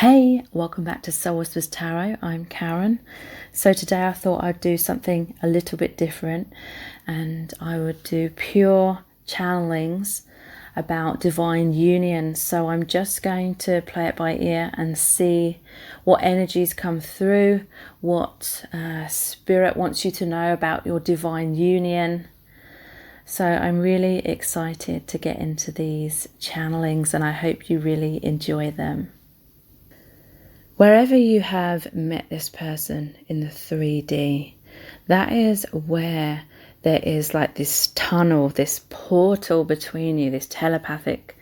Hey, welcome back to Soul Whispers Tarot. I'm Karen. So today I thought I'd do something a little bit different, and I would do pure channelings about divine union. So I'm just going to play it by ear and see what energies come through, what spirit wants you to know about your divine union. So I'm really excited to get into these channelings, and I hope you really enjoy them. Wherever you have met this person in the 3D, that is where there is like this tunnel, this portal between you, this telepathic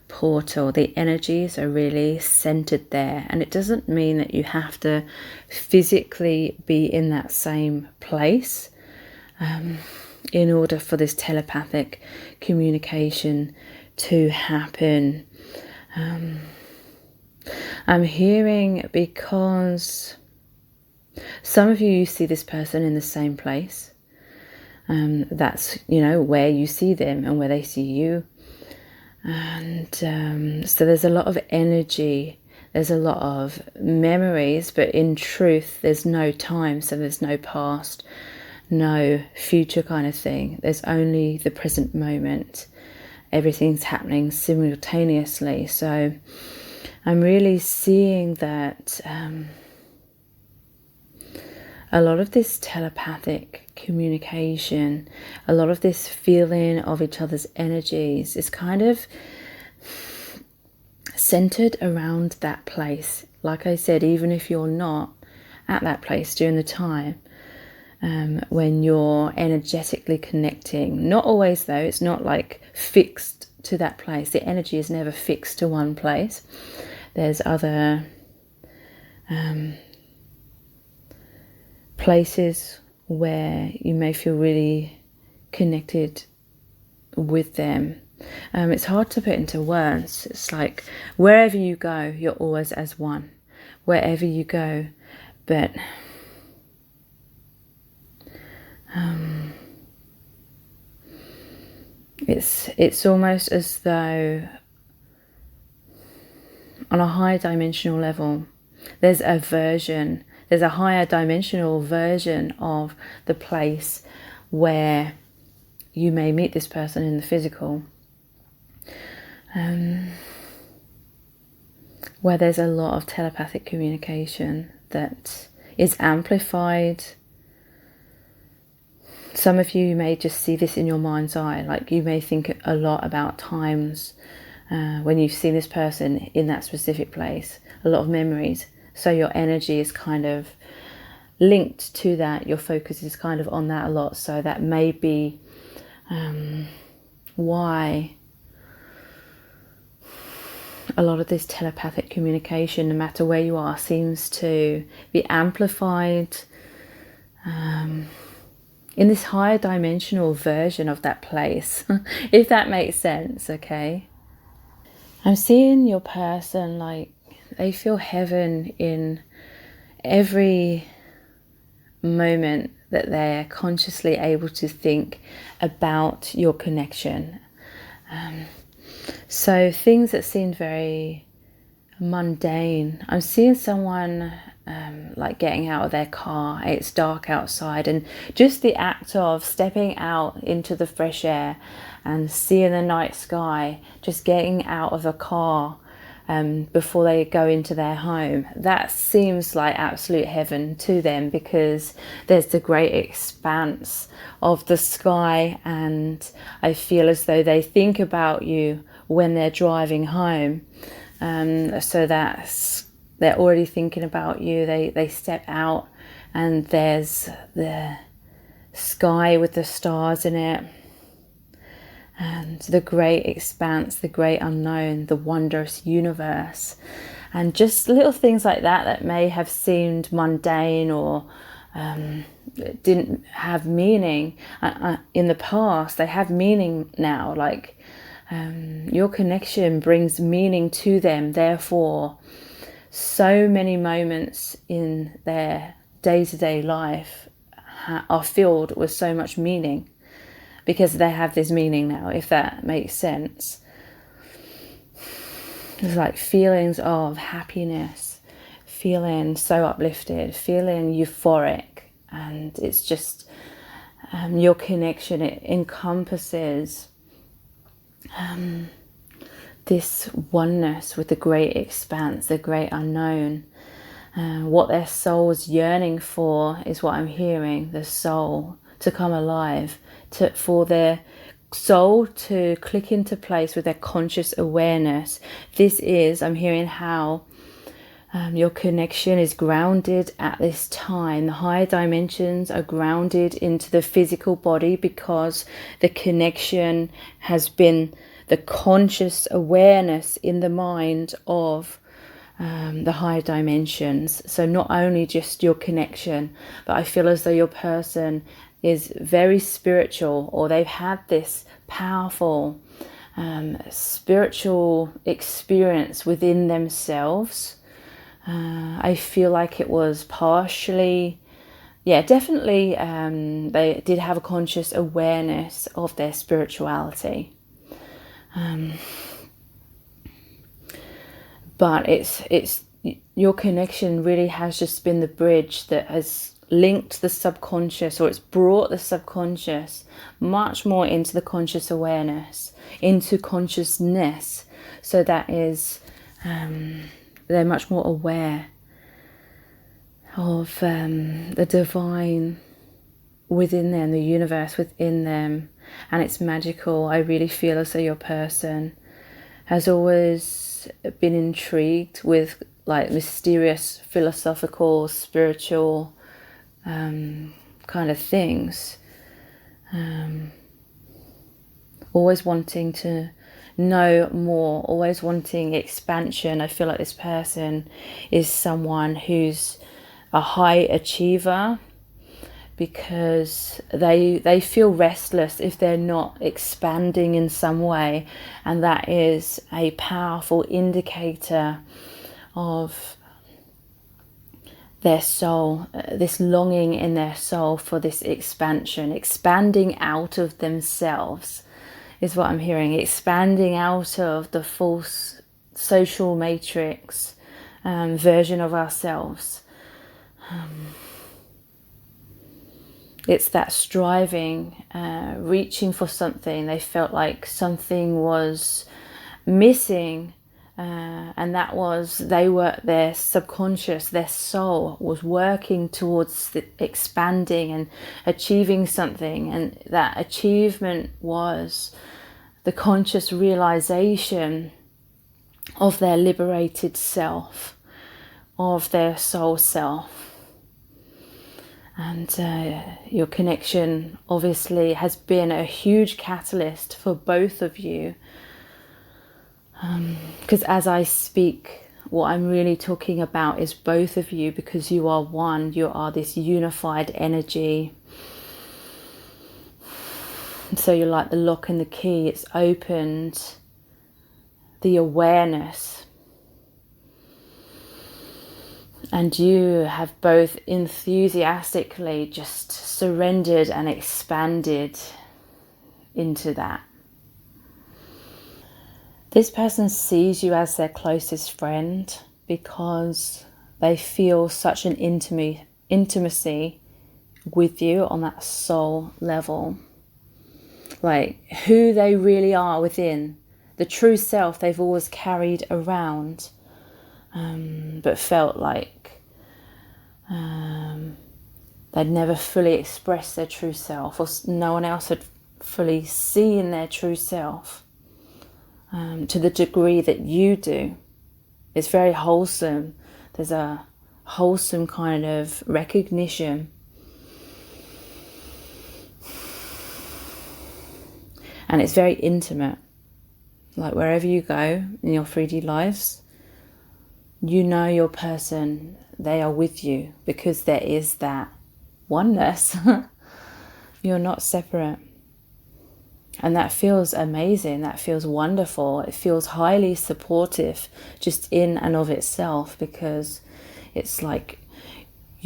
portal. The energies are really centered there, and it doesn't mean that you have to physically be in that same place in order for this telepathic communication to happen. I'm hearing because some of you see this person in the same place. That's, where you see them and where they see you. And so there's a lot of energy. There's a lot of memories, but in truth, there's no time. So there's no past, no future kind of thing. There's only the present moment. Everything's happening simultaneously. So I'm really seeing that a lot of this telepathic communication, a lot of this feeling of each other's energies is kind of centered around that place. Like I said, even if you're not at that place during the time when you're energetically connecting, not always though, it's not like fixed to that place. The energy is never fixed to one place. There's other places where you may feel really connected with them. It's hard to put into words. It's like wherever you go, you're always as one. Wherever you go, but it's almost as though on a higher dimensional level, there's a higher dimensional version of the place where you may meet this person in the physical, where there's a lot of telepathic communication that is amplified. Some of you may just see this in your mind's eye, like you may think a lot about times when you've seen this person in that specific place, a lot of memories. So your energy is kind of linked to that. Your focus is kind of on that a lot. So that may be why a lot of this telepathic communication, no matter where you are, seems to be amplified in this higher dimensional version of that place, if that makes sense, okay? I'm seeing your person like they feel heaven in every moment that they're consciously able to think about your connection. So things that seem very mundane. I'm seeing someone like getting out of their car. It's dark outside, and just the act of stepping out into the fresh air and seeing the night sky, just getting out of a car before they go into their home, that seems like absolute heaven to them, because there's the great expanse of the sky, and I feel as though they think about you when they're driving home. So they're already thinking about you. They step out and there's the sky with the stars in it, and the great expanse, the great unknown, the wondrous universe, and just little things like that may have seemed mundane or didn't have meaning in the past. They have meaning now. Like your connection brings meaning to them. Therefore, so many moments in their day-to-day life are filled with so much meaning, because they have this meaning now, if that makes sense. It's like feelings of happiness, feeling so uplifted, feeling euphoric. And it's just your connection. It encompasses this oneness with the great expanse, the great unknown. What their soul is yearning for is what I'm hearing, the soul to come alive, for their soul to click into place with their conscious awareness. This is, I'm hearing how your connection is grounded at this time. The higher dimensions are grounded into the physical body because the connection has been the conscious awareness in the mind of the higher dimensions. So not only just your connection, but I feel as though your person is very spiritual, or they've had this powerful spiritual experience within themselves. I feel like it was partially, definitely they did have a conscious awareness of their spirituality. But it's your connection really has just been the bridge that has linked the subconscious, or it's brought the subconscious much more into the conscious awareness, into consciousness. So that is, they're much more aware of the divine within them, the universe within them, and it's magical. I really feel as though your person has always been intrigued with like mysterious, philosophical, spiritual kind of things. Always wanting to know more, always wanting expansion. I feel like this person is someone who's a high achiever, because they feel restless if they're not expanding in some way, and that is a powerful indicator of their soul, this longing in their soul for this expansion, expanding out of themselves is what I'm hearing, expanding out of the false social matrix version of ourselves. It's that striving, reaching for something. They felt like something was missing, and that was, their subconscious, their soul was working towards expanding and achieving something, and that achievement was the conscious realization of their liberated self, of their soul self. And your connection obviously has been a huge catalyst for both of you. Because as I speak, what I'm really talking about is both of you, because you are one. You are this unified energy. So you're like the lock and the key. It's opened the awareness. And you have both enthusiastically just surrendered and expanded into that. This person sees you as their closest friend because they feel such an intimacy with you on that soul level. Like who they really are within, the true self they've always carried around. But felt like they'd never fully expressed their true self, or no one else had fully seen their true self to the degree that you do. It's very wholesome. There's a wholesome kind of recognition. And it's very intimate. Like wherever you go in your 3D lives, you know your person, they are with you, because there is that oneness. You're not separate. And that feels amazing. That feels wonderful. It feels highly supportive just in and of itself, because it's like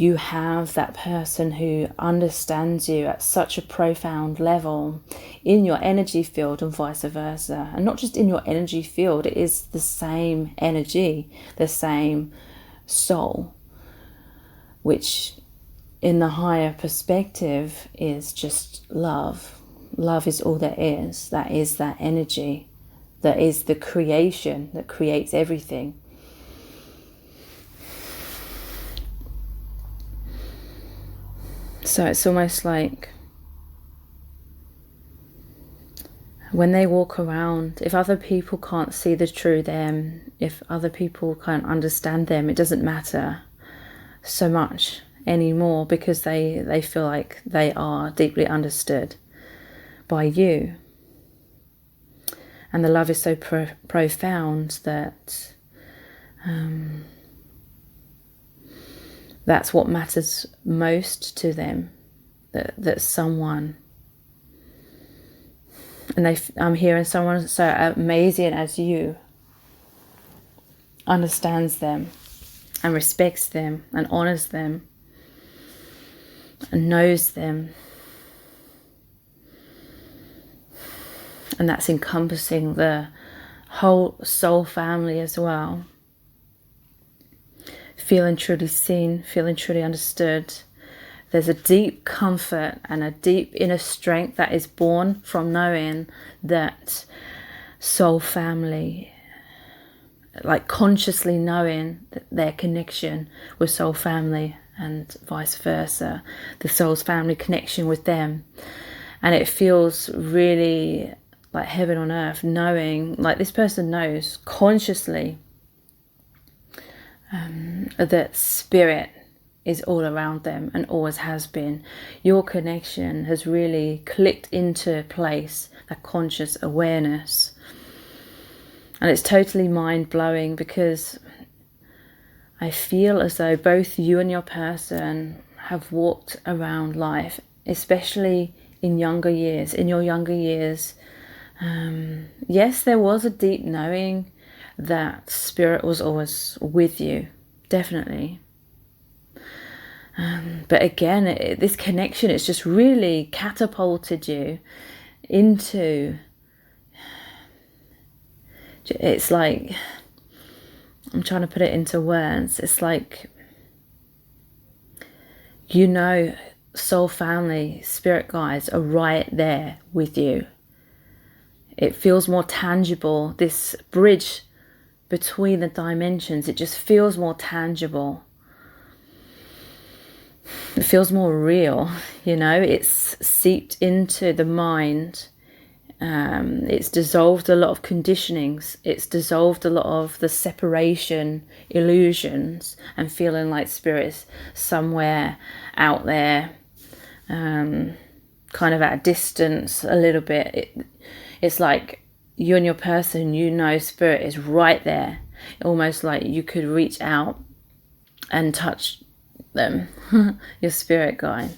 you have that person who understands you at such a profound level in your energy field and vice versa. And not just in your energy field, it is the same energy, the same soul, which in the higher perspective is just love. Love is all there is. That is that energy. That is the creation that creates everything. So it's almost like when they walk around, if other people can't see the true them, if other people can't understand them, it doesn't matter so much anymore, because they feel like they are deeply understood by you. And the love is so profound that that's what matters most to them, that someone, and I'm hearing someone so amazing as you understands them and respects them and honors them and knows them. And that's encompassing the whole soul family as well. Feeling truly seen, feeling truly understood. There's a deep comfort and a deep inner strength that is born from knowing that soul family, like consciously knowing that their connection with soul family and vice versa, the soul's family connection with them. And it feels really like heaven on earth, knowing, like this person knows consciously that spirit is all around them and always has been. Your connection has really clicked into place, that conscious awareness. And it's totally mind-blowing, because I feel as though both you and your person have walked around life, especially in your younger years. Yes, there was a deep knowing that spirit was always with you, definitely. But again, this connection, it's just really catapulted you into, it's like, I'm trying to put it into words, it's like, you know, soul family, spirit guides are right there with you. It feels more tangible, this bridge between the dimensions, it just feels more tangible. It feels more real, you know, it's seeped into the mind. It's dissolved a lot of conditionings. It's dissolved a lot of the separation illusions and feeling like spirit is somewhere out there, kind of at a distance a little bit. It's like you and your person, you know, spirit is right there. Almost like you could reach out and touch them, your spirit guide.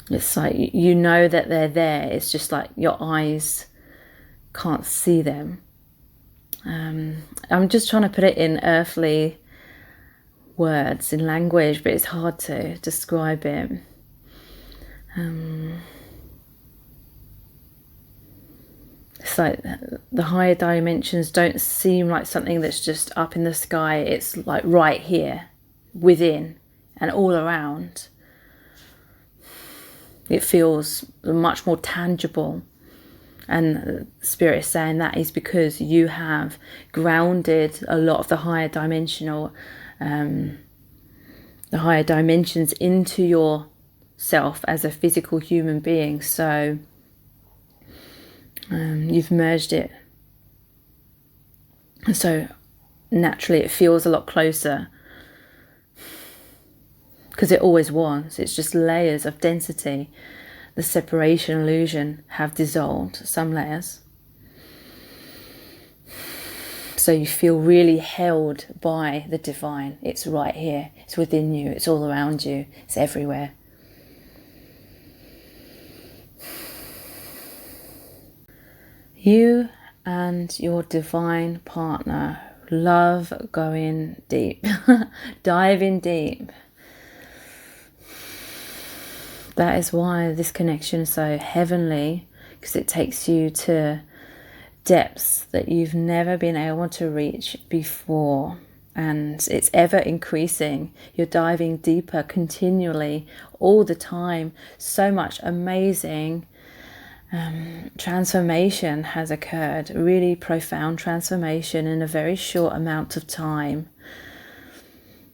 It's like you know that they're there. It's just like your eyes can't see them. I'm just trying to put it in earthly words, in language, but it's hard to describe it. It's like the higher dimensions don't seem like something that's just up in the sky. It's like right here, within and all around. It feels much more tangible. And Spirit is saying that is because you have grounded a lot of the higher dimensional, the higher dimensions into yourself as a physical human being. So you've merged it. And so naturally it feels a lot closer. Because it always was. It's just layers of density. The separation illusion have dissolved some layers. So you feel really held by the divine. It's right here. It's within you. It's all around you. It's everywhere. You and your divine partner love going deep, diving deep. That is why this connection is so heavenly, because it takes you to depths that you've never been able to reach before. And it's ever increasing. You're diving deeper continually, all the time. So much amazing transformation has occurred, really profound transformation in a very short amount of time.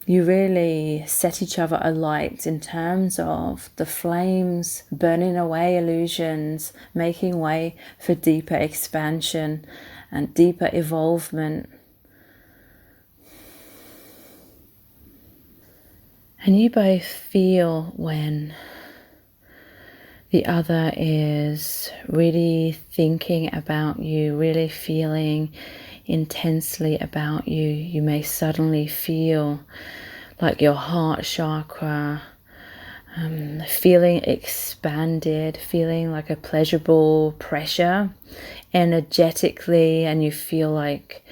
You really set each other alight in terms of the flames burning away illusions, making way for deeper expansion and deeper evolvement. And you both feel when the other is really thinking about you, really feeling intensely about you. You may suddenly feel like your heart chakra feeling expanded, feeling like a pleasurable pressure energetically, and you feel like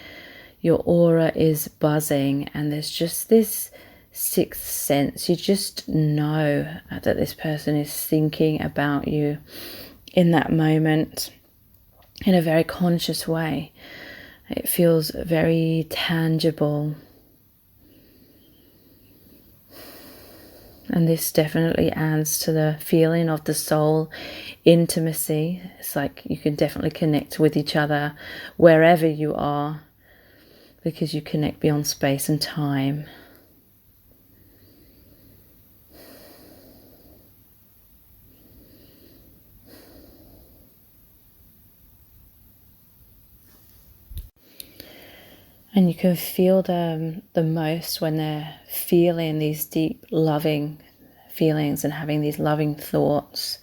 your aura is buzzing, and there's just this sixth sense. You just know that this person is thinking about you in that moment in a very conscious way. It feels very tangible. And this definitely adds to the feeling of the soul intimacy. It's like you can definitely connect with each other wherever you are, because you connect beyond space and time. And you can feel them the most when they're feeling these deep, loving feelings and having these loving thoughts.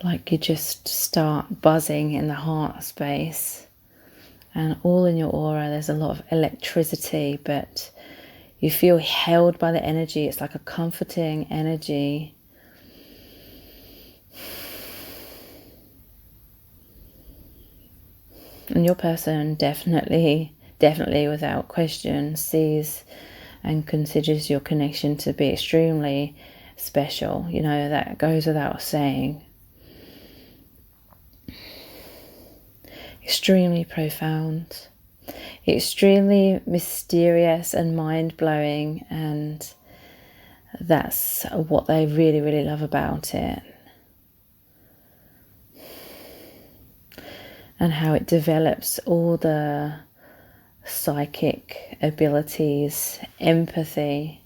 Like you just start buzzing in the heart space. And all in your aura, there's a lot of electricity, but you feel held by the energy. It's like a comforting energy. And your person definitely without question sees and considers your connection to be extremely special. You know, that goes without saying. Extremely profound, extremely mysterious and mind-blowing, and that's what they really, really love about it. And how it develops all the psychic abilities, empathy,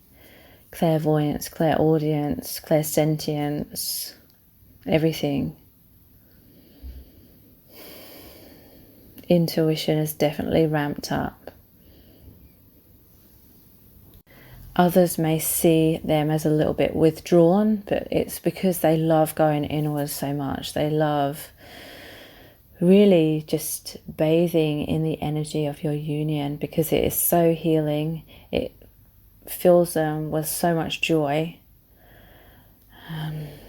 clairvoyance, clairaudience, clairsentience, everything. Intuition is definitely ramped up. Others may see them as a little bit withdrawn, but it's because they love going inwards so much. They love really just bathing in the energy of your union, because it is so healing. It fills them with so much joy,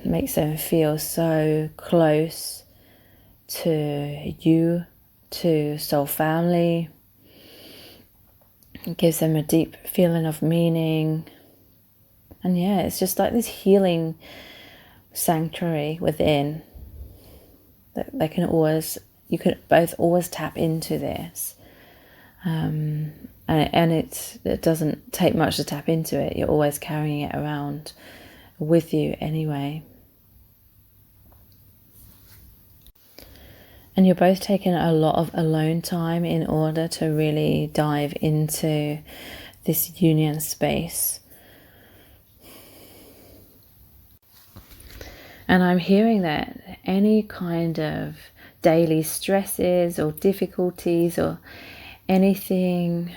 makes them feel so close to you, to soul family. It gives them a deep feeling of meaning. And yeah, it's just like this healing sanctuary within. They can always, you can both always tap into this, and it doesn't take much to tap into it. You're always carrying it around with you anyway, and you're both taking a lot of alone time in order to really dive into this union space. And I'm hearing that any kind of daily stresses or difficulties or anything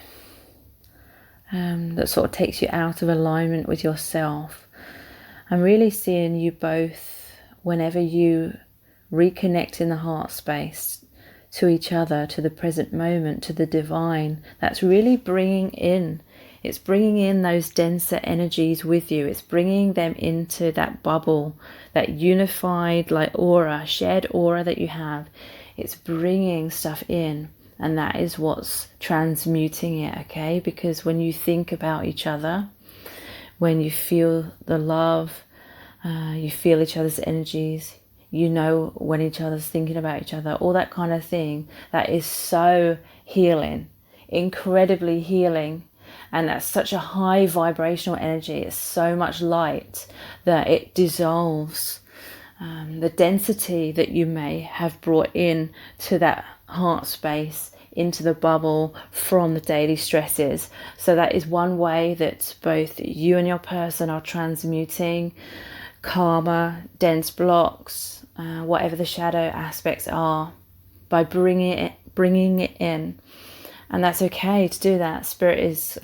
that sort of takes you out of alignment with yourself, I'm really seeing you both, whenever you reconnect in the heart space to each other, to the present moment, to the divine, that's really bringing in It's bringing in those denser energies with you. It's bringing them into that bubble, that unified like aura, shared aura that you have. It's bringing stuff in, and that is what's transmuting it, okay? Because when you think about each other, when you feel the love, you feel each other's energies, you know when each other's thinking about each other, all that kind of thing, that is so healing, incredibly healing. And that's such a high vibrational energy. It's so much light that it dissolves the density that you may have brought in to that heart space, into the bubble from the daily stresses. So that is one way that both you and your person are transmuting karma, dense blocks, whatever the shadow aspects are, by bringing it in. And that's okay to do that. Spirit is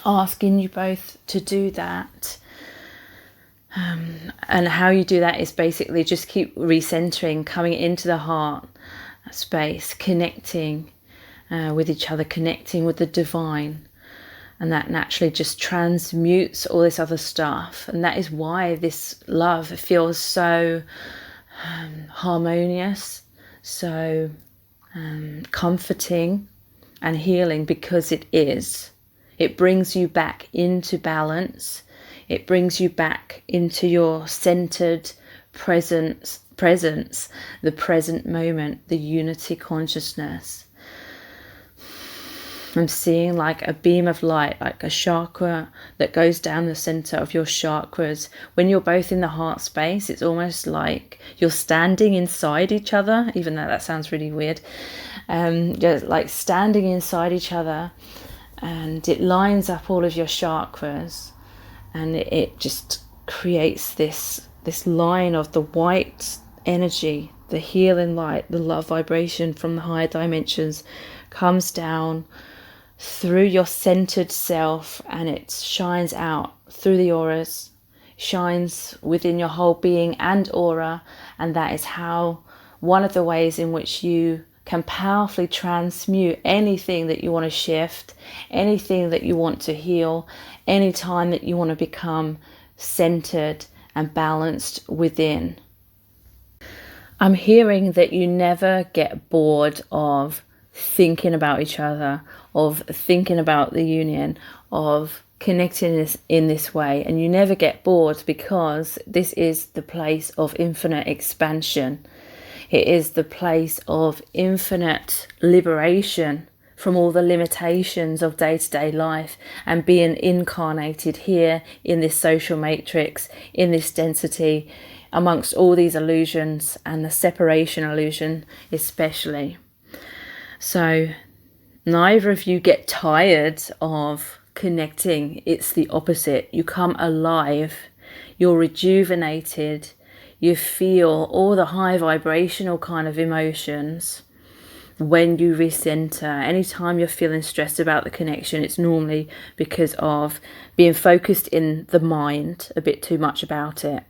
asking you both to do that. And how you do that is basically just keep recentering, coming into the heart space, connecting with each other, connecting with the divine. And that naturally just transmutes all this other stuff. And that is why this love feels so harmonious, so comforting and healing, because it is. It brings you back into balance. It brings you back into your centered presence, the present moment, the unity consciousness. I'm seeing like a beam of light, like a chakra that goes down the center of your chakras. When you're both in the heart space, it's almost like you're standing inside each other, even though that sounds really weird. Just like standing inside each other, and it lines up all of your chakras, and it just creates this line of the white energy, the healing light, the love vibration from the higher dimensions comes down through your centered self, and it shines out through the auras, shines within your whole being and aura. And that is how, one of the ways in which you can powerfully transmute anything that you want to shift, anything that you want to heal, any time that you want to become centered and balanced within. I'm hearing that you never get bored of thinking about each other, of thinking about the union, of connecting in this way, and you never get bored, because this is the place of infinite expansion. It is the place of infinite liberation from all the limitations of day-to-day life, and being incarnated here in this social matrix, in this density, amongst all these illusions, and the separation illusion especially. So neither of you get tired of connecting. It's the opposite. You come alive, you're rejuvenated, you feel all the high vibrational kind of emotions when you recenter. Anytime you're feeling stressed about the connection, it's normally because of being focused in the mind a bit too much about it.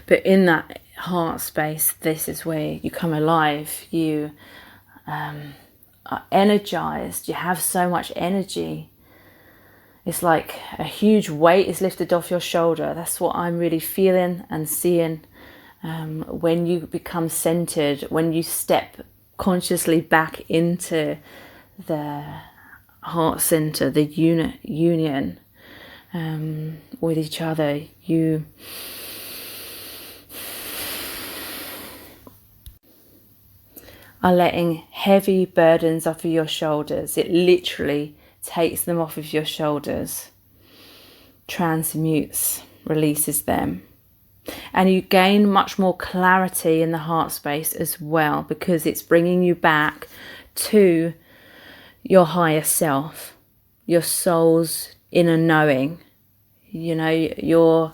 But in that heart space, this is where you come alive. You are energized. You have so much energy. It's like a huge weight is lifted off your shoulder. That's what I'm really feeling and seeing when you become centered, when you step consciously back into the heart center, the union with each other. You are letting heavy burdens off of your shoulders. It literally takes them off of your shoulders, transmutes, releases them. And you gain much more clarity in the heart space as well, because it's bringing you back to your higher self, your soul's inner knowing. You know, you're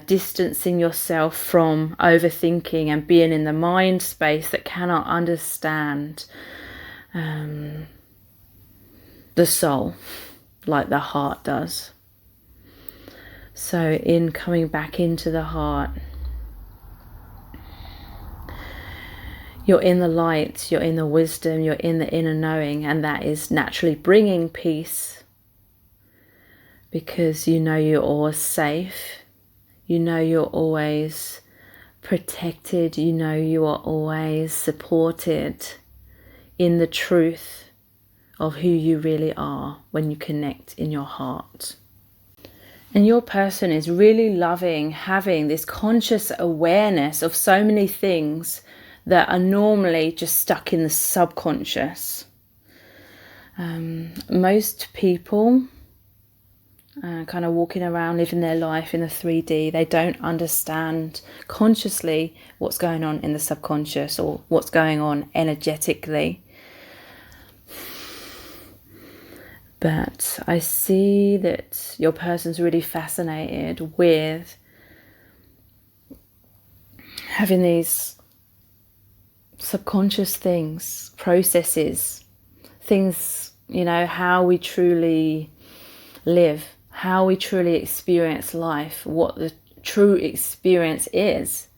distancing yourself from overthinking and being in the mind space that cannot understand the soul like the heart does. So in coming back into the heart, You're in the light, you're in the wisdom, you're in the inner knowing, and that is naturally bringing peace, because you know you're always safe, you know you're always protected, you know you are always supported in the truth of who you really are when you connect in your heart. And your person is really loving having this conscious awareness of so many things that are normally just stuck in the subconscious. Most people kind of walking around living their life in the 3D, they don't understand consciously what's going on in the subconscious or what's going on energetically. But I see that your person's really fascinated with having these subconscious things, processes, things, you know, how we truly live, how we truly experience life, what the true experience is,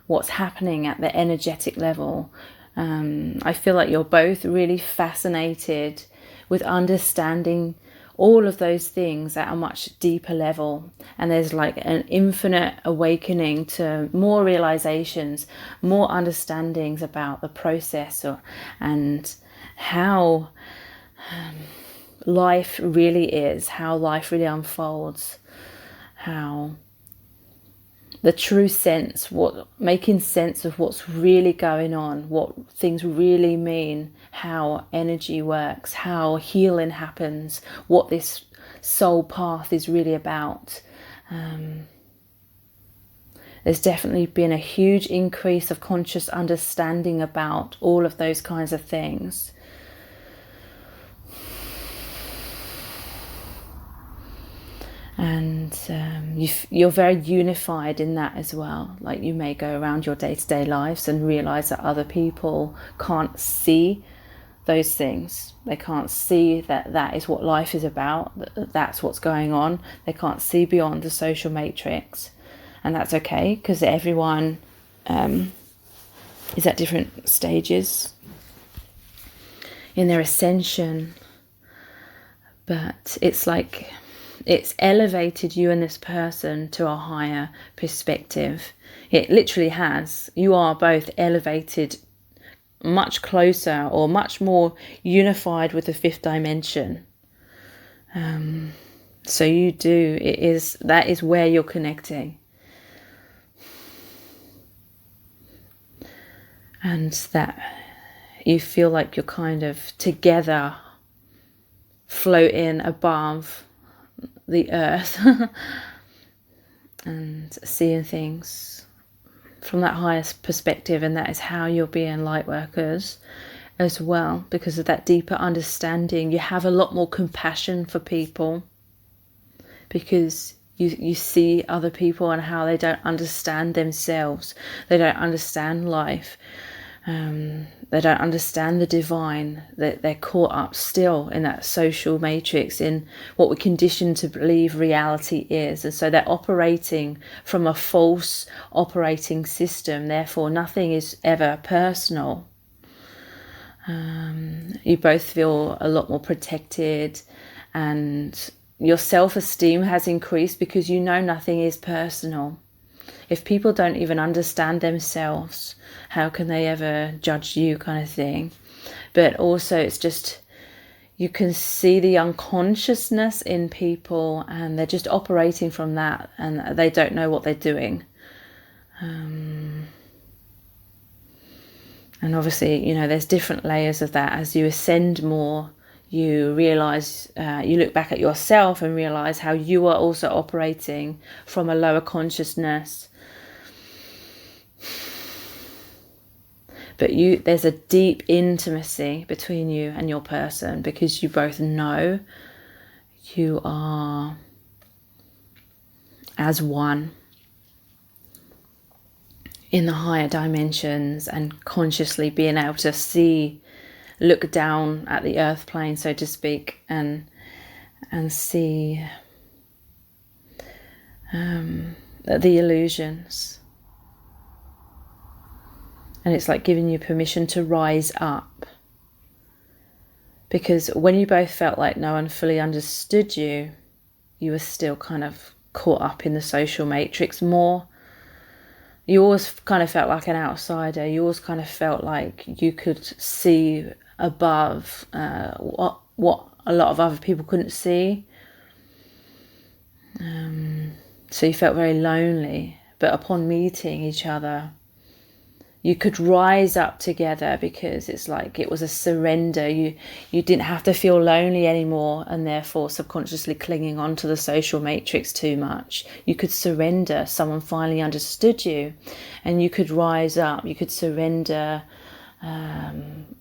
what's happening at the energetic level. I feel like you're both really fascinated with understanding all of those things at a much deeper level, and there's like an infinite awakening to more realizations, more understandings about the process and how life really is, how life really unfolds, how the true sense, making sense of what's really going on, what things really mean, how energy works, how healing happens, what this soul path is really about. There's definitely been a huge increase of conscious understanding about all of those kinds of things. And you're very unified in that as well. Like, you may go around your day-to-day lives and realize that other people can't see those things. They can't see that that is what life is about, that's what's going on. They can't see beyond the social matrix, and that's okay, because everyone is at different stages in their ascension. But it's like it's elevated you and this person to a higher perspective. It literally has. You are both elevated much closer or much more unified with the fifth dimension. So you do, that is where you're connecting. And that you feel like you're kind of together, floating above the earth and seeing things from that highest perspective. And that is how you're being light workers as well, because of that deeper understanding. You have a lot more compassion for people, because you see other people and how they don't understand themselves, they don't understand life, they don't understand the divine, that they're caught up still in that social matrix, in what we're conditioned to believe reality is. And so they're operating from a false operating system, therefore nothing is ever personal. You both feel a lot more protected, and your self-esteem has increased because you know nothing is personal. If people don't even understand themselves, how can they ever judge you, kind of thing? But also it's just, you can see the unconsciousness in people, and they're just operating from that, and they don't know what they're doing. And obviously, you know, there's different layers of that. As you ascend more, you realize, you look back at yourself and realize how you are also operating from a lower consciousness. But there's a deep intimacy between you and your person, because you both know you are as one in the higher dimensions, and consciously being able to look down at the earth plane, so to speak, and see the illusions. And it's like giving you permission to rise up. Because when you both felt like no one fully understood you, you were still kind of caught up in the social matrix more. You always kind of felt like an outsider. You always kind of felt like you could see above what a lot of other people couldn't see. So you felt very lonely. But upon meeting each other, you could rise up together, because it's like it was a surrender. You didn't have to feel lonely anymore, and therefore subconsciously clinging on to the social matrix too much. You could surrender. Someone finally understood you, and you could rise up. You could surrender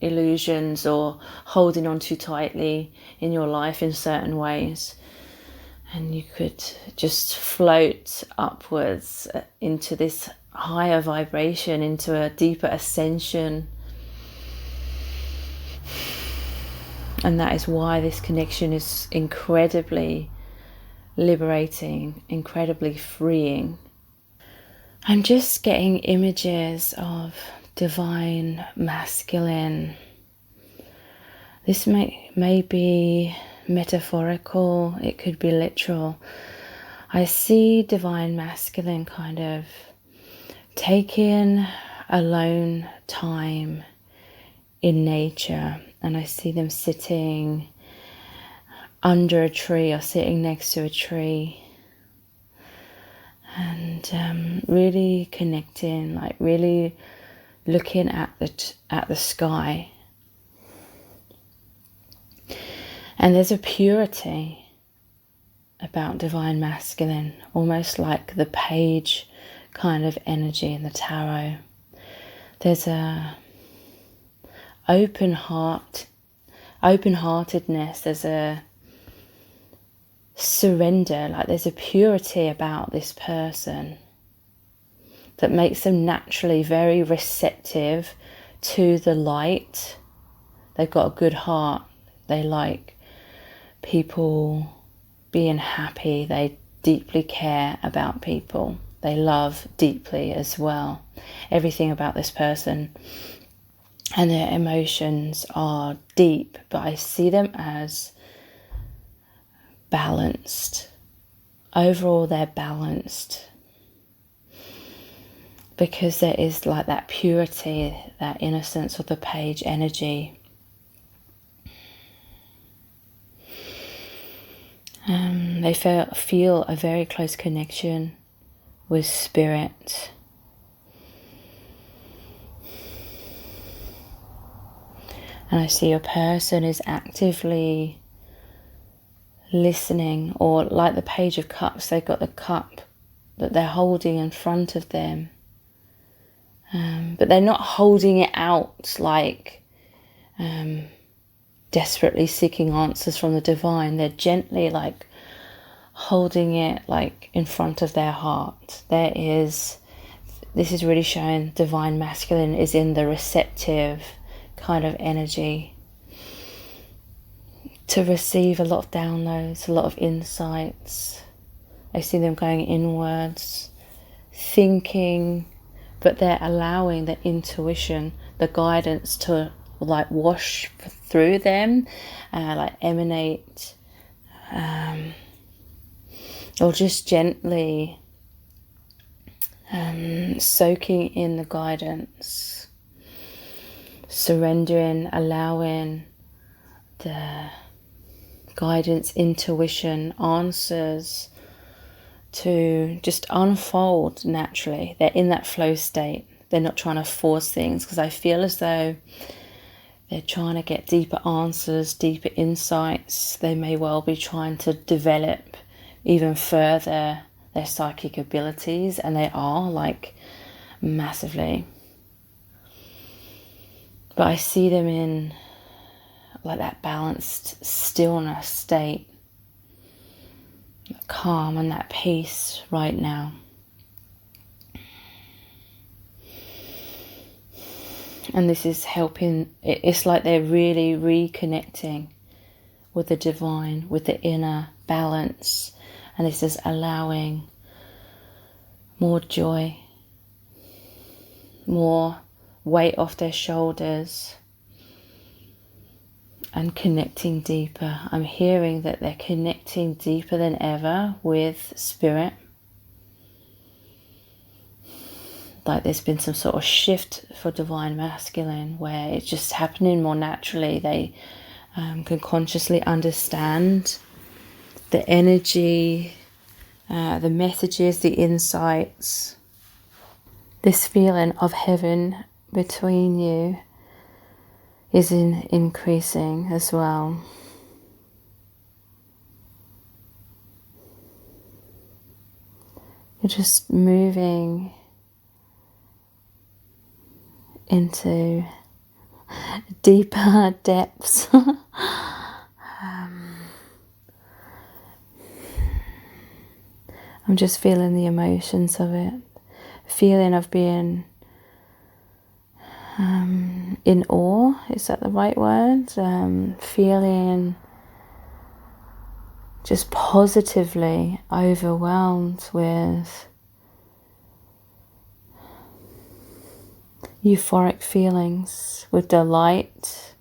illusions or holding on too tightly in your life in certain ways. And you could just float upwards into this higher vibration, into a deeper ascension. And that is why this connection is incredibly liberating, incredibly freeing. I'm just getting images of divine masculine. This may be metaphorical, it could be literal. I see divine masculine kind of taking alone time in nature, and I see them sitting under a tree or sitting next to a tree, and really connecting, like really looking at the sky. And there's a purity about divine masculine, almost like the page kind of energy in the tarot. There's a open-heartedness, there's a surrender, like there's a purity about this person that makes them naturally very receptive to the light. They've got a good heart. They like people being happy. They deeply care about people. They love deeply as well. Everything about this person and their emotions are deep, but I see them as balanced. Overall, they're balanced, because there is like that purity, that innocence of the page energy. They feel a very close connection with spirit. And I see a person is actively listening, or like the Page of Cups, they've got the cup that they're holding in front of them. But they're not holding it out like desperately seeking answers from the divine. They're gently like holding it like in front of their heart. This is really showing divine masculine is in the receptive kind of energy to receive a lot of downloads, a lot of insights. I see them going inwards, thinking, but they're allowing the intuition, the guidance to like wash through them, like emanate, or just gently soaking in the guidance, surrendering, allowing the guidance, intuition, answers to just unfold naturally. They're in that flow state. They're not trying to force things, because I feel as though they're trying to get deeper answers, deeper insights. They may well be trying to develop even further their psychic abilities, and they are like massively. But I see them in like that balanced stillness state, that calm and that peace right now. And this is helping. It's like they're really reconnecting with the divine, with the inner balance. And this is allowing more joy, more weight off their shoulders and connecting deeper. I'm hearing that they're connecting deeper than ever with spirit. Like there's been some sort of shift for divine masculine where it's just happening more naturally. They can consciously understand the energy, the messages, the insights. This feeling of heaven between you is increasing as well. You're just moving into deeper depths. I'm just feeling the emotions of it. Feeling of being in awe, is that the right word? Feeling just positively overwhelmed with euphoric feelings, with delight,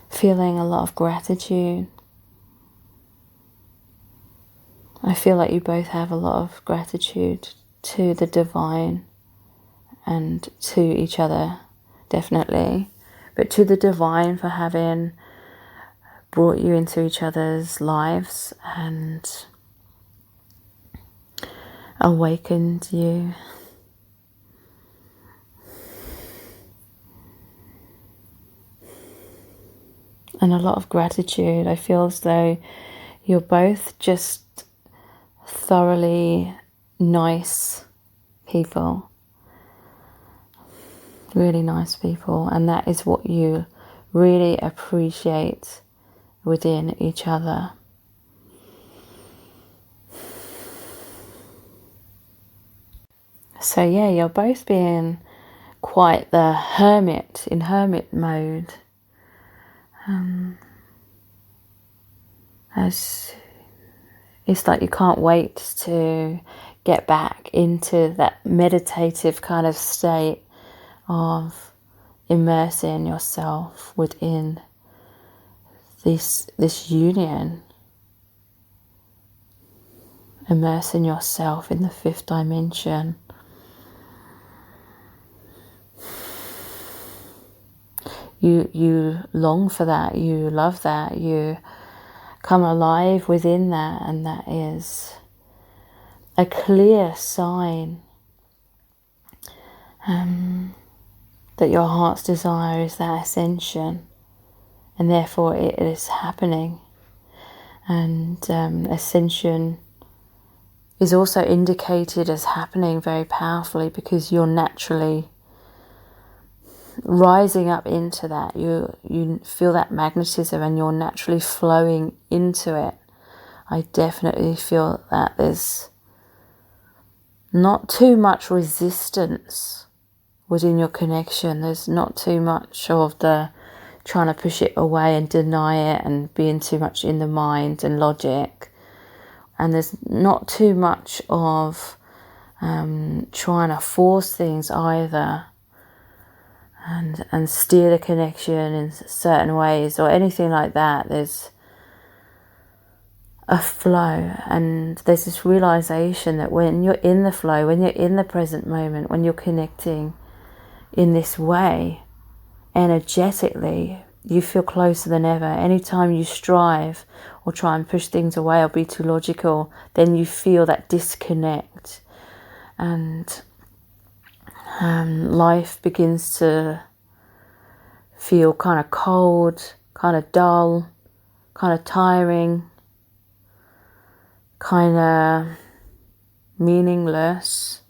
feeling a lot of gratitude. I feel like you both have a lot of gratitude to the divine and to each other, definitely, but to the divine for having brought you into each other's lives and awakened you. And a lot of gratitude. I feel as though you're both just thoroughly nice people, really nice people, and that is what you really appreciate within each other. So yeah, you're both being quite the hermit, in hermit mode, as it's like you can't wait to get back into that meditative kind of state of immersing yourself within this union, immersing yourself in the fifth dimension. You long for that, you love that, you come alive within that, and that is a clear sign that your heart's desire is that ascension, and therefore it is happening. And ascension is also indicated as happening very powerfully because you're naturally rising up into that. You feel that magnetism and you're naturally flowing into it. I definitely feel that there's not too much resistance within your connection. There's not too much of the trying to push it away and deny it and being too much in the mind and logic. And there's not too much of trying to force things either and steer the connection in certain ways or anything like that. There's a flow, and there's this realization that when you're in the flow, when you're in the present moment, when you're connecting in this way, energetically, you feel closer than ever. Anytime you strive or try and push things away or be too logical, then you feel that disconnect, and life begins to feel kind of cold, kind of dull, kind of tiring, kind of meaningless.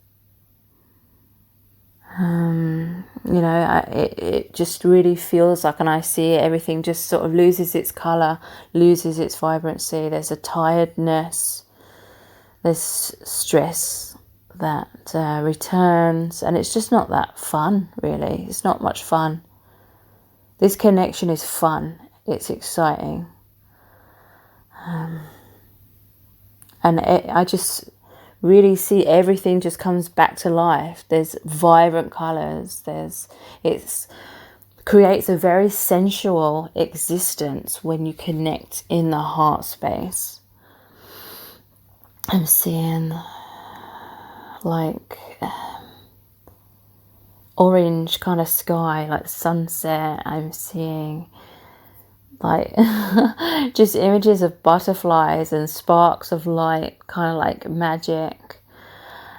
It just really feels like, and I see it, everything just sort of loses its colour, loses its vibrancy. There's a tiredness, there's stress that returns, and it's just not that fun, really. It's not much fun. This connection is fun, it's exciting. I just really see everything just comes back to life. There's vibrant colors. It's creates a very sensual existence when you connect in the heart space. I'm seeing like orange kind of sky, like sunset. I'm seeing like just images of butterflies and sparks of light, kind of like magic,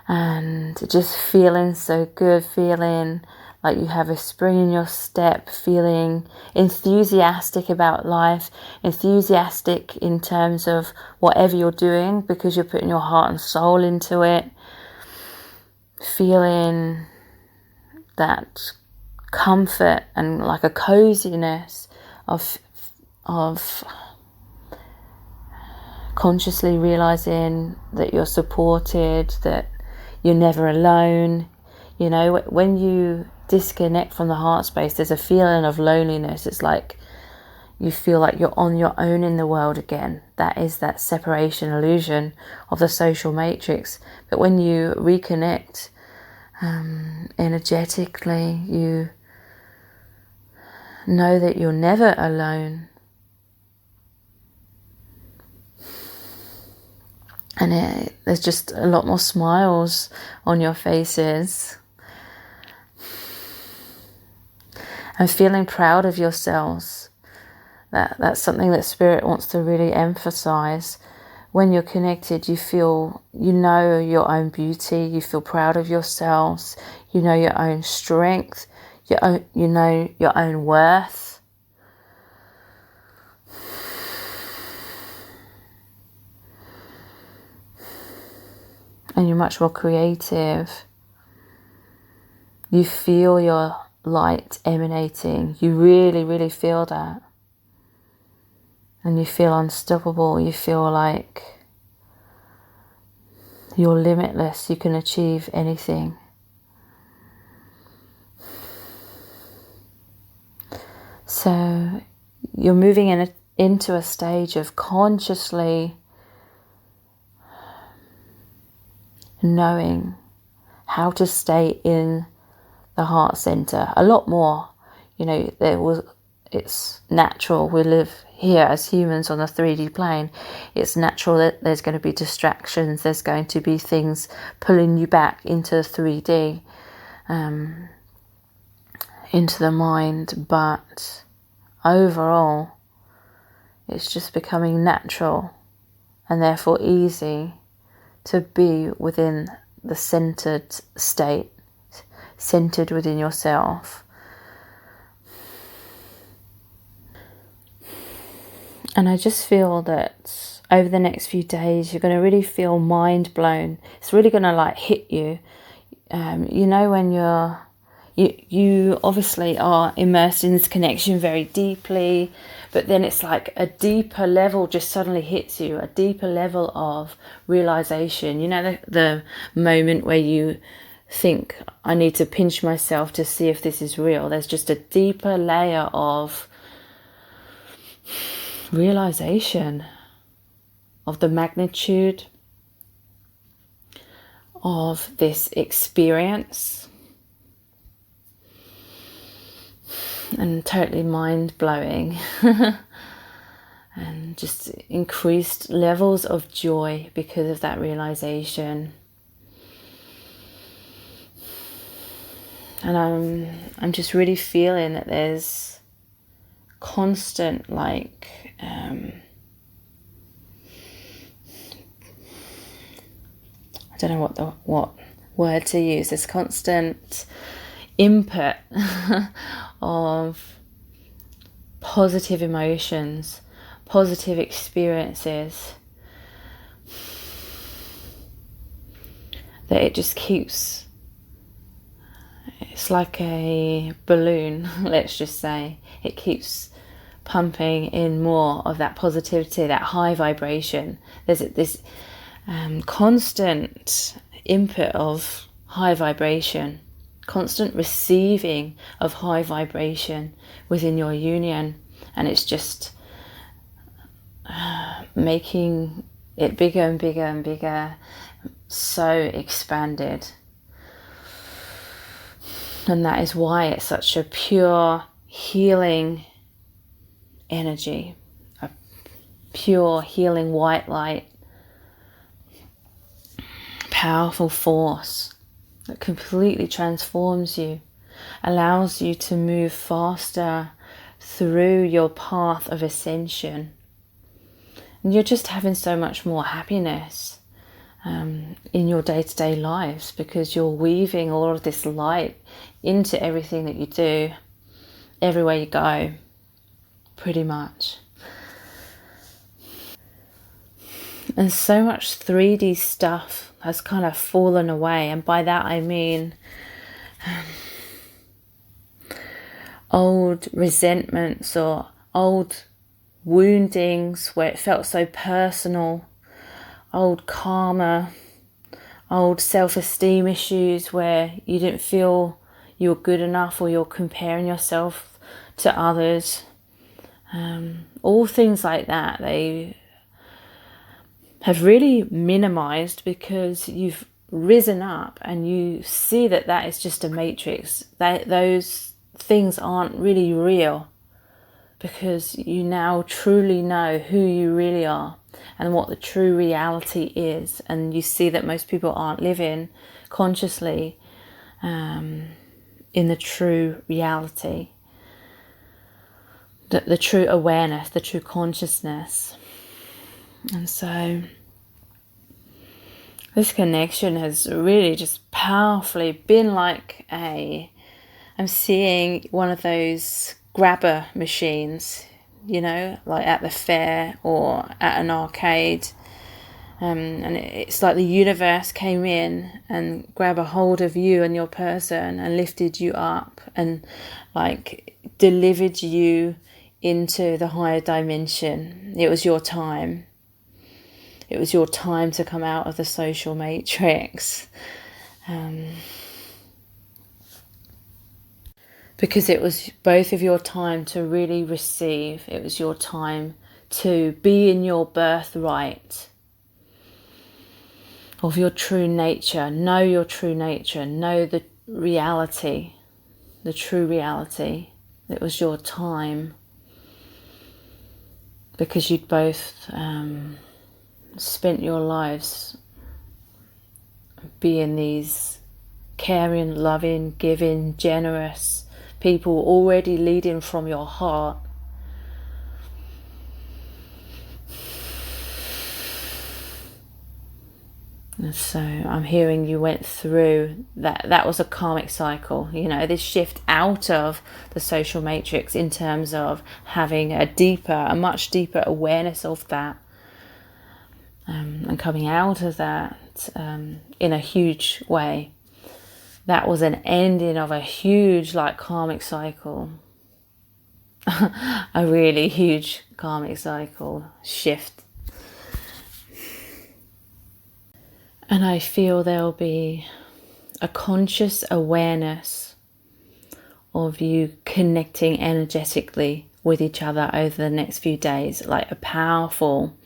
and just feeling so good, feeling like you have a spring in your step, feeling enthusiastic about life, enthusiastic in terms of whatever you're doing because you're putting your heart and soul into it, feeling that comfort and like a coziness of consciously realizing that you're supported, that you're never alone. You know, when you disconnect from the heart space, there's a feeling of loneliness. It's like you feel like you're on your own in the world again. That is that separation illusion of the social matrix. But when you reconnect energetically, you know that you're never alone. And there's just a lot more smiles on your faces. And feeling proud of yourselves. That's something that Spirit wants to really emphasize. When you're connected, you feel, you know your own beauty, you feel proud of yourselves, you know your own strength, you know your own worth. And you're much more creative. You feel your light emanating. You really, really feel that. And you feel unstoppable. You feel like you're limitless. You can achieve anything. So you're moving into a stage of consciously knowing how to stay in the heart center a lot more. You know, it's natural. We live here as humans on the 3D plane. It's natural that there's going to be distractions. There's going to be things pulling you back into 3D, into the mind. But overall, it's just becoming natural and therefore easy to be within the centered state, centered within yourself. And I just feel that over the next few days, you're going to really feel mind blown. It's really going to like hit you. You know, when you obviously are immersed in this connection very deeply, but then it's like a deeper level just suddenly hits you, a deeper level of realization. You know, the moment where you think, I need to pinch myself to see if this is real. There's just a deeper layer of realization of the magnitude of this experience, and totally mind-blowing. And just increased levels of joy because of that realization. And I'm just really feeling that there's constant I don't know what word to use. This constant input of positive emotions, positive experiences, that it just keeps, it's like a balloon, let's just say. It keeps pumping in more of that positivity, that high vibration. There's this constant input of high vibration, constant receiving of high vibration within your union, and it's just making it bigger and bigger and bigger, so expanded. And that is why it's such a pure healing energy, a pure healing white light, powerful force that completely transforms you, allows you to move faster through your path of ascension. And you're just having so much more happiness in your day-to-day lives, because you're weaving all of this light into everything that you do, everywhere you go, pretty much. And so much 3D stuff has kind of fallen away, and by that I mean old resentments or old woundings where it felt so personal, old karma, old self-esteem issues where you didn't feel you were good enough, or you're comparing yourself to others. All things like that, they have really minimized because you've risen up and you see that that is just a matrix, that those things aren't really real, because you now truly know who you really are and what the true reality is. And you see that most people aren't living consciously in the true reality, the true awareness, the true consciousness. And so this connection has really just powerfully been like I'm seeing one of those grabber machines, you know, like at the fair or at an arcade. And it's like the universe came in and grabbed a hold of you and your person and lifted you up and like delivered you into the higher dimension. It was your time. It was your time to come out of the social matrix. Because it was both of your time to really receive. It was your time to be in your birthright of your true nature. Know your true nature. Know the reality, the true reality. It was your time. Because you'd both spent your lives being these caring, loving, giving, generous people, already leading from your heart. And so I'm hearing you went through that was a karmic cycle, you know, this shift out of the social matrix in terms of having a much deeper awareness of that, and coming out of that in a huge way. That was an ending of a huge like karmic cycle, a really huge karmic cycle shift. And I feel there'll be a conscious awareness of you connecting energetically with each other over the next few days, like a powerful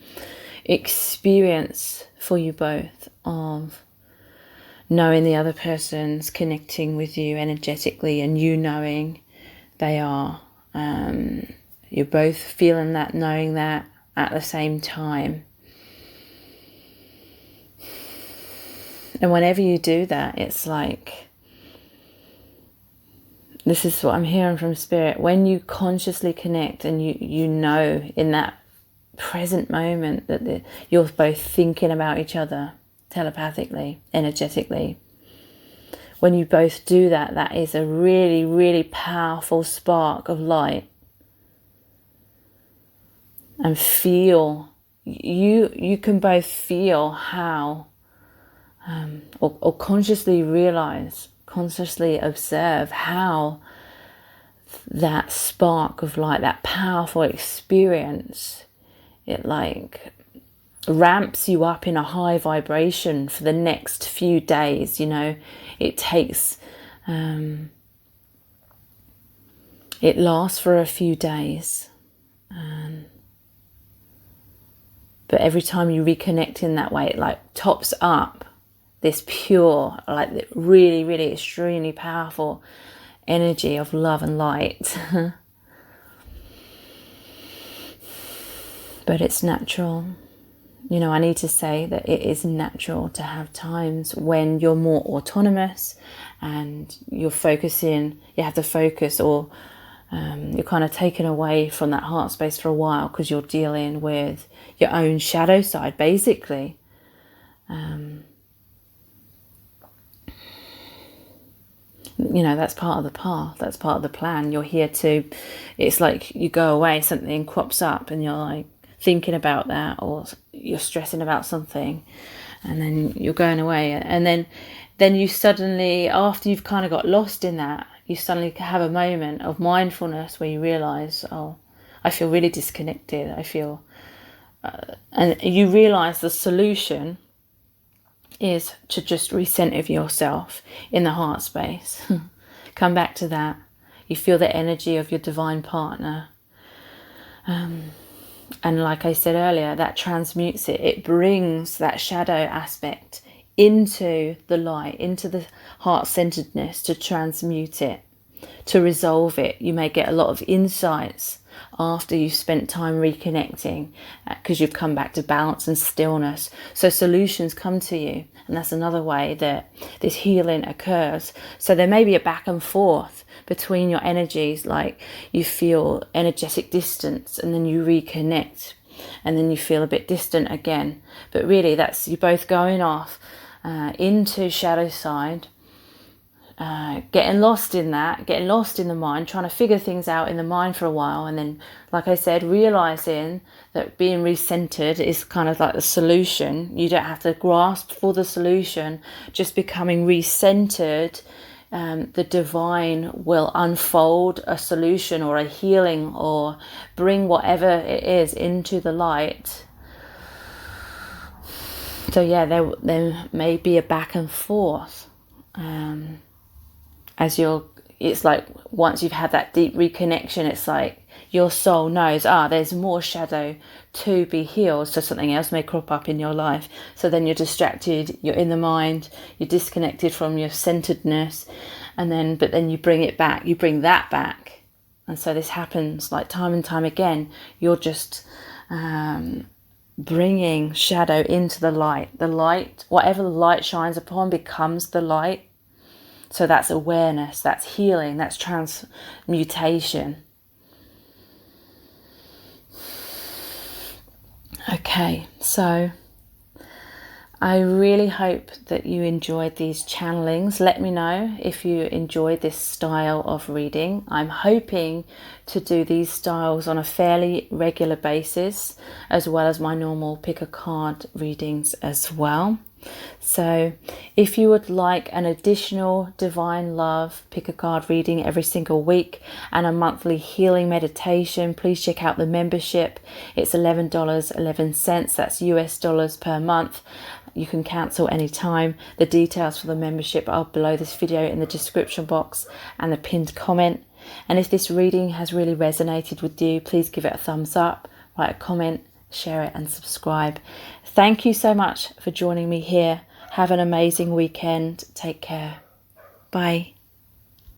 experience for you both of knowing the other person's connecting with you energetically and you knowing they are. You're both feeling that, knowing that at the same time. And whenever you do that, it's like, this is what I'm hearing from Spirit, when you consciously connect and you know in that present moment that you're both thinking about each other telepathically, energetically. When you both do that, that is a really, really powerful spark of light. And feel, you can both feel how, or consciously realize, consciously observe how that spark of light, that powerful experience, it like ramps you up in a high vibration for the next few days. You know, it takes, it lasts for a few days. But every time you reconnect in that way, it like tops up this pure, like really, really extremely powerful energy of love and light. But it's natural. You know, I need to say that it is natural to have times when you're more autonomous and you're focusing, you have to focus, or you're kind of taken away from that heart space for a while because you're dealing with your own shadow side, basically. You know, that's part of the path, that's part of the plan. You're here to, it's like you go away, something crops up and you're like thinking about that, or you're stressing about something, and then you're going away, and then you suddenly, after you've kind of got lost in that, you suddenly have a moment of mindfulness where you realize, oh, I feel really disconnected, I feel and you realize the solution is to just recenter yourself in the heart space. Come back to that. You feel the energy of your divine partner. And like I said earlier, that transmutes it. It brings that shadow aspect into the light, into the heart-centeredness, to transmute it, to resolve it. You may get a lot of insights after you've spent time reconnecting, because you've come back to balance and stillness. So solutions come to you, and that's another way that this healing occurs. So there may be a back and forth between your energies, like you feel energetic distance and then you reconnect and then you feel a bit distant again. But really that's you both going off into shadow side, getting lost in that, getting lost in the mind, trying to figure things out in the mind for a while, and then, like I said, realizing that being recentered is kind of like the solution. You don't have to grasp for the solution, just becoming recentered. The divine will unfold a solution or a healing, or bring whatever it is into the light. So yeah, there may be a back and forth. As it's like once you've had that deep reconnection, it's like your soul knows, there's more shadow to be healed, so something else may crop up in your life. So then you're distracted, you're in the mind, you're disconnected from your centeredness, but then you bring it back, you bring that back. And so this happens like time and time again. You're just bringing shadow into the light. The light, whatever the light shines upon, becomes the light. So that's awareness, that's healing, that's transmutation. Okay, so I really hope that you enjoyed these channelings. Let me know if you enjoyed this style of reading. I'm hoping to do these styles on a fairly regular basis, as well as my normal pick a card readings as well. So if you would like an additional divine love pick a card reading every single week and a monthly healing meditation, please check out the membership. It's $11.11. That's US dollars per month. You can cancel anytime. The details for the membership are below this video in the description box and the pinned comment. And if this reading has really resonated with you, please give it a thumbs up, write a comment, share it and subscribe. Thank you so much for joining me here. Have an amazing weekend. Take care. Bye.